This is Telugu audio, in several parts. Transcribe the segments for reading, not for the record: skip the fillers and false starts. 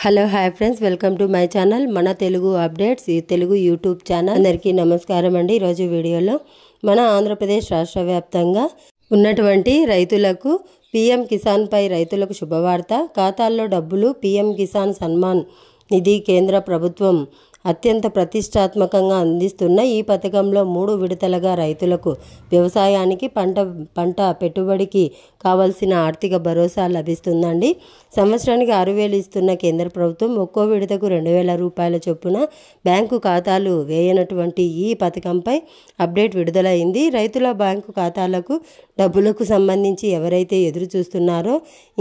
Hello hi friends, welcome to my channel మన తెలుగు అప్డేట్స్. ఈ తెలుగు యూట్యూబ్ ఛానల్ అందరికీ నమస్కారం అండి. ఈరోజు వీడియోలో మన ఆంధ్రప్రదేశ్ రాష్ట్ర వ్యాప్తంగా ఉన్నటువంటి రైతులకు పీఎం కిసాన్ పై రైతులకు శుభవార్త. ఖాతాల్లో డబ్బులు. పీఎం కిసాన్ సన్మాన్ నిధి కేంద్ర ప్రభుత్వం అత్యంత ప్రతిష్టాత్మకంగా అందిస్తున్న ఈ పథకంలో 3 విడతలుగా రైతులకు వ్యవసాయానికి పంట పెట్టుబడికి కావాల్సిన ఆర్థిక భరోసా లభిస్తుందండి. సంవత్సరానికి 6,000 ఇస్తున్న కేంద్ర ప్రభుత్వం ఒక్కో విడతకు 2,000 రూపాయల చొప్పున బ్యాంకు ఖాతాలు వేయనటువంటి ఈ పథకంపై అప్డేట్ విడుదలైంది. రైతుల బ్యాంకు ఖాతాలకు డబ్బులకు సంబంధించి ఎవరైతే ఎదురు చూస్తున్నారో,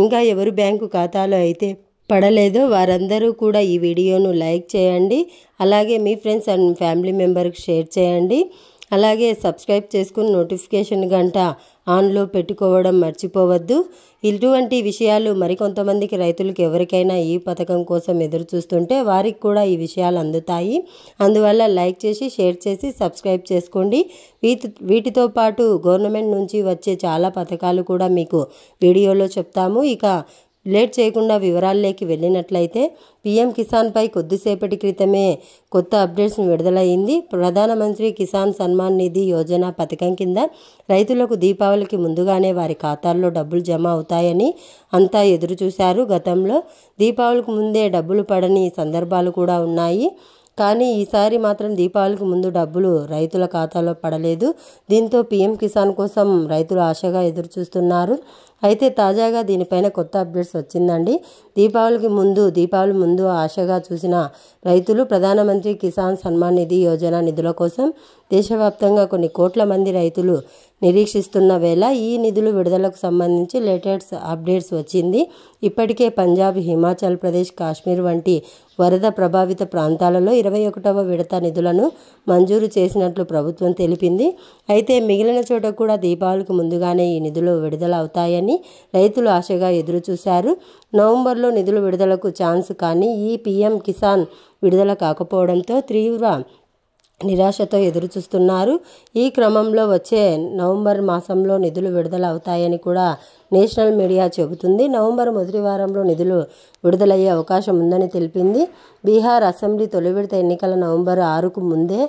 ఇంకా ఎవరు బ్యాంకు ఖాతాలో అయితే పడలేదో వారందరూ కూడా ఈ వీడియోను లైక్ చేయండి. అలాగే మీ ఫ్రెండ్స్ అండ్ ఫ్యామిలీ మెంబర్కి షేర్ చేయండి. అలాగే సబ్స్క్రైబ్ చేసుకుని నోటిఫికేషన్ గంట ఆన్లో పెట్టుకోవడం మర్చిపోవద్దు. ఇటువంటి విషయాలు మరికొంతమందికి రైతులకు ఎవరికైనా ఈ పథకం కోసం ఎదురు చూస్తుంటే వారికి కూడా ఈ విషయాలు అందుతాయి. అందువల్ల లైక్ చేసి షేర్ చేసి సబ్స్క్రైబ్ చేసుకోండి. వీటితో పాటు గవర్నమెంట్ నుంచి వచ్చే చాలా పథకాలు కూడా మీకు వీడియోలో చెప్తాము. ఇక లేట్ చేయకుండా వివరాల్లోకి వెళ్ళినట్లయితే, పీఎం కిసాన్ పై కొద్దిసేపటి క్రితమే కొత్త అప్డేట్స్ విడుదలైంది. ప్రధానమంత్రి కిసాన్ సన్మాన్ నిధి యోజన పథకం కింద రైతులకు దీపావళికి ముందుగానే వారి ఖాతాల్లో డబ్బులు జమ అవుతాయని అంతా ఎదురు చూశారు. గతంలో దీపావళికి ముందే డబ్బులు పడని సందర్భాలు కూడా ఉన్నాయి. కానీ ఈసారి మాత్రం దీపావళికి ముందు డబ్బులు రైతుల ఖాతాలో పడలేదు. దీంతో పీఎం కిసాన్ కోసం రైతులు ఆశగా ఎదురు చూస్తున్నారు. అయితే తాజాగా దీనిపైన కొత్త అప్డేట్స్ వచ్చిందండి. దీపావళి ముందు ఆశగా చూసిన రైతులు ప్రధానమంత్రి కిసాన్ సన్మాన్ నిధి యోజన నిధుల కోసం దేశవ్యాప్తంగా కొన్ని కోట్ల మంది రైతులు నిరీక్షిస్తున్న వేళ ఈ నిధులు విడుదలకు సంబంధించి లేటెస్ట్ అప్డేట్స్ వచ్చింది. ఇప్పటికే పంజాబ్, హిమాచల్ ప్రదేశ్, కాశ్మీర్ వంటి వరద ప్రభావిత ప్రాంతాలలో 21వ విడత నిధులను మంజూరు చేసినట్లు ప్రభుత్వం తెలిపింది. అయితే మిగిలిన చోట కూడా దీపావళికి ముందుగానే ఈ నిధులు విడుదల అవుతాయని రైతులు ఆశగా ఎదురు చూశారు. నవంబర్లో నిధులు విడుదలకు ఛాన్స్, కానీ ఈ పీఎం కిసాన్ విడుదల కాకపోవడంతో తీవ్ర నిరాశతో ఎదురు చూస్తున్నారు. ఈ క్రమంలో వచ్చే నవంబర్ మాసంలో నిధులు విడుదల అవుతాయని కూడా నేషనల్ మీడియా చెబుతుంది. నవంబర్ మొదటి వారంలో నిధులు విడుదలయ్యే అవకాశం ఉందని తెలిపింది. బీహార్ అసెంబ్లీ తొలి విడత ఎన్నికల నవంబర్ 6కు ముందే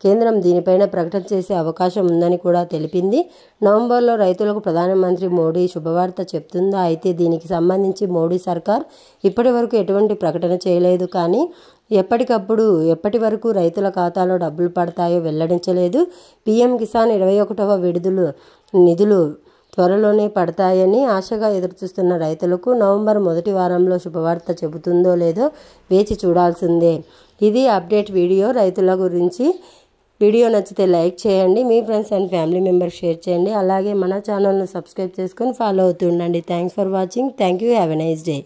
కేంద్రం దీనిపైన ప్రకటన చేసే అవకాశం ఉందని కూడా తెలిపింది. నవంబర్లో రైతులకు ప్రధానమంత్రి మోడీ శుభవార్త చెప్తుందా? అయితే దీనికి సంబంధించి మోడీ సర్కార్ ఇప్పటి వరకు ఎటువంటి ప్రకటన చేయలేదు. కానీ ఎప్పటి వరకు రైతుల ఖాతాలో డబ్బులు పడతాయో వెల్లడించలేదు. పీఎం కిసాన్ 21వ నిధులు త్వరలోనే పడతాయని ఆశగా ఎదురుచూస్తున్న రైతులకు నవంబర్ మొదటి వారంలో శుభవార్త చెబుతుందో లేదో వేచి చూడాల్సిందే. ఇది అప్డేట్ వీడియో రైతుల గురించి. వీడియో నచ్చితే లైక్ చేయండి. మీ friends and family members share చేయండి. అలాగే మన ఛానల్ను సబ్స్క్రైబ్ చేసుకొని ఫాలో అవుతూ ఉండండి. Thanks for watching. Thank you. Have a nice day.